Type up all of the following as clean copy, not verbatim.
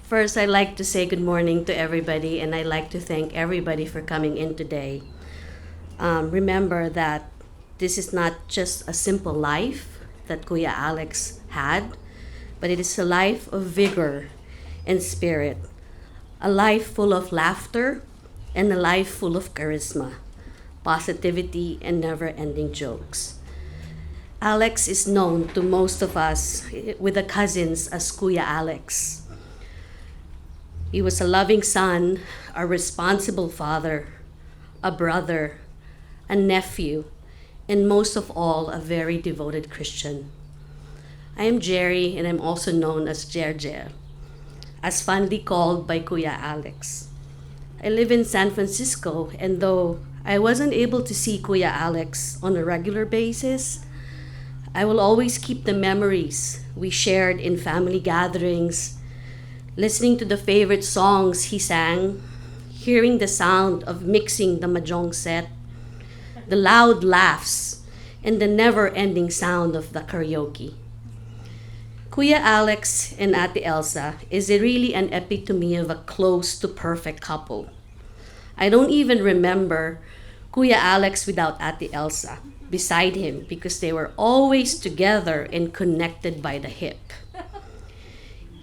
First, I'd like to say good morning to everybody, and I'd like to thank everybody for coming in today. Remember that this is not just a simple life that Kuya Alex had, but it is a life of vigor and spirit, a life full of laughter, and a life full of charisma, positivity, and never ending jokes. Alex is known to most of us with the cousins as Kuya Alex. He was a loving son, a responsible father, a brother, a nephew, and most of all, a very devoted Christian. I am Jerry, and I'm also known as Jer, as fondly called by Kuya Alex. I live in San Francisco, and though I wasn't able to see Kuya Alex on a regular basis, I will always keep the memories we shared in family gatherings, listening to the favorite songs he sang, hearing the sound of mixing the mahjong set, the loud laughs, and the never-ending sound of the karaoke. Kuya Alex and Ate Elsa is really an epitome of a close to perfect couple. I don't even remember Kuya Alex without Ate Elsa beside him because they were always together and connected by the hip.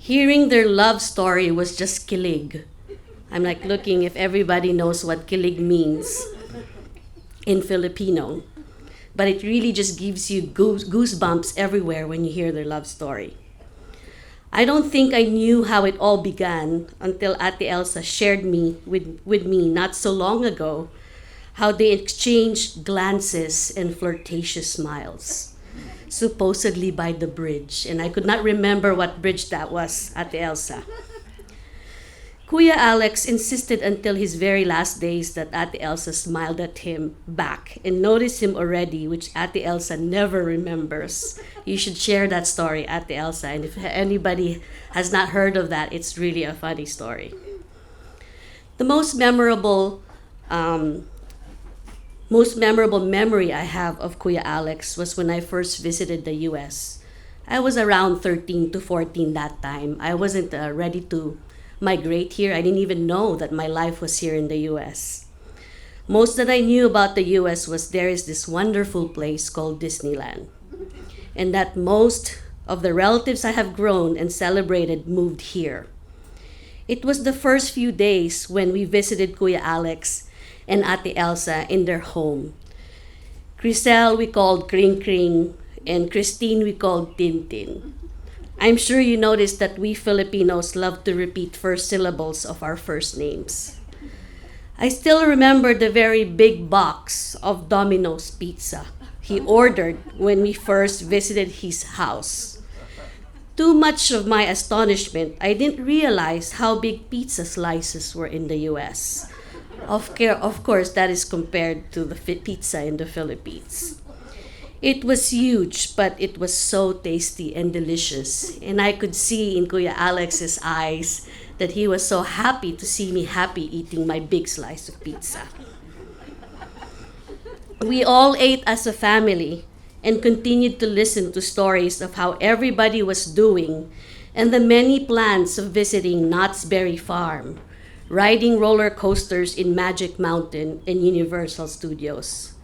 Hearing their love story was just kilig. I'm like looking if everybody knows what kilig means in Filipino. But it really just gives you goosebumps everywhere when you hear their love story. I don't think I knew how it all began until Ate Elsa shared with me not so long ago how they exchanged glances and flirtatious smiles, supposedly by the bridge. And I could not remember what bridge that was, Ate Elsa. Kuya Alex insisted until his very last days that Ate Elsa smiled at him back and noticed him already, which Ate Elsa never remembers. You should share that story, Ate Elsa, and if anybody has not heard of that, it's really a funny story. The most memorable memory I have of Kuya Alex was when I first visited the US. I was around 13 to 14 that time. I wasn't ready to migrate here. I didn't even know that my life was here in the US. Most that I knew about the US was there is this wonderful place called Disneyland, and that most of the relatives I have grown and celebrated moved here. It was the first few days when we visited Kuya Alex and Ate Elsa in their home. Crisel we called Kring Kring, and Christine we called Tintin. I'm sure you noticed that we Filipinos love to repeat first syllables of our first names. I still remember the very big box of Domino's pizza he ordered when we first visited his house. Too much of my astonishment, I didn't realize how big pizza slices were in the US. Of course, that is compared to the pizza in the Philippines. It was huge, but it was so tasty and delicious. And I could see in Kuya Alex's eyes that he was so happy to see me happy eating my big slice of pizza. We all ate as a family and continued to listen to stories of how everybody was doing and the many plans of visiting Knott's Berry Farm, riding roller coasters in Magic Mountain and Universal Studios.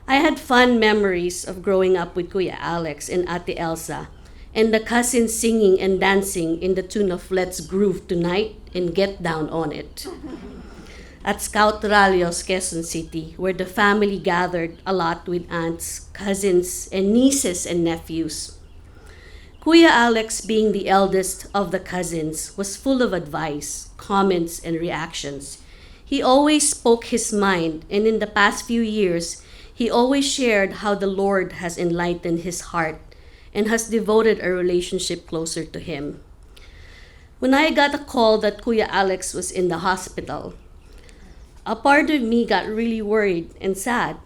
I had fun memories of growing up with Kuya Alex and Ate Elsa and the cousins singing and dancing in the tune of Let's Groove Tonight and Get Down on It. At Scout Ralios, Quezon City, where the family gathered a lot with aunts, cousins, and nieces and nephews. Kuya Alex, being the eldest of the cousins, was full of advice, comments, and reactions. He always spoke his mind, and in the past few years, he always shared how the Lord has enlightened his heart and has devoted a relationship closer to him. When I got a call that Kuya Alex was in the hospital, a part of me got really worried and sad.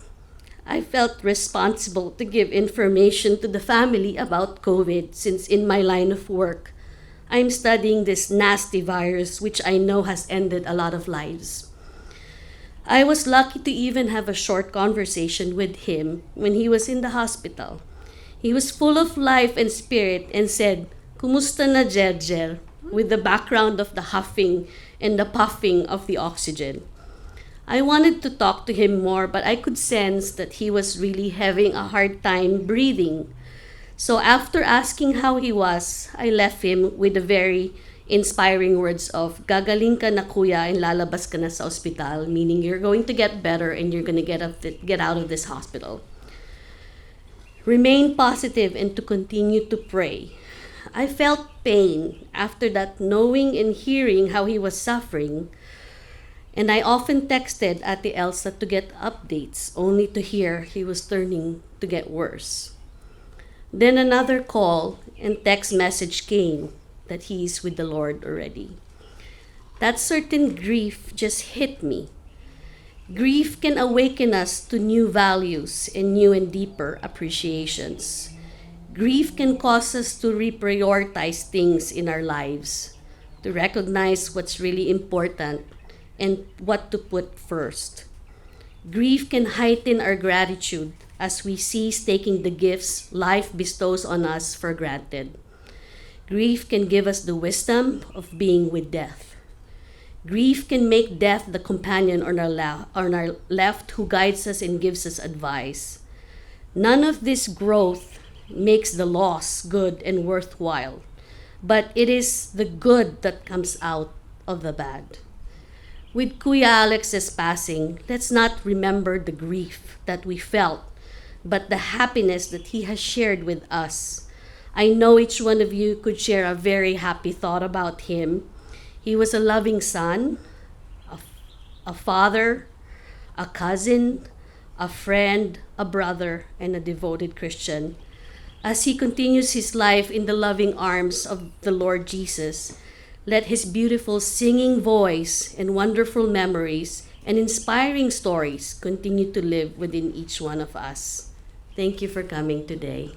I felt responsible to give information to the family about COVID since in my line of work, I'm studying this nasty virus which I know has ended a lot of lives. I was lucky to even have a short conversation with him when he was in the hospital. He was full of life and spirit and said, "Kumusta na, Jer?" with the background of the huffing and the puffing of the oxygen. I wanted to talk to him more, but I could sense that he was really having a hard time breathing. So after asking how he was, I left him with the very inspiring words of, "Gagaling ka na kuya and lalabas ka na sa ospital," meaning you're going to get better and you're going to get out of this hospital. Remain positive and to continue to pray. I felt pain after that, knowing and hearing how he was suffering. And I often texted Ate Elsa to get updates, only to hear he was turning to get worse. Then another call and text message came that he is with the Lord already. That certain grief just hit me. Grief can awaken us to new values and new and deeper appreciations. Grief can cause us to reprioritize things in our lives, to recognize what's really important and what to put first. Grief can heighten our gratitude as we cease taking the gifts life bestows on us for granted. Grief can give us the wisdom of being with death. Grief can make death the companion on our left who guides us and gives us advice. None of this growth makes the loss good and worthwhile, but it is the good that comes out of the bad. With Kuya Alex's passing, let's not remember the grief that we felt, but the happiness that he has shared with us. I know each one of you could share a very happy thought about him. He was a loving son, a father, a cousin, a friend, a brother, and a devoted Christian. As he continues his life in the loving arms of the Lord Jesus, let his beautiful singing voice and wonderful memories and inspiring stories continue to live within each one of us. Thank you for coming today.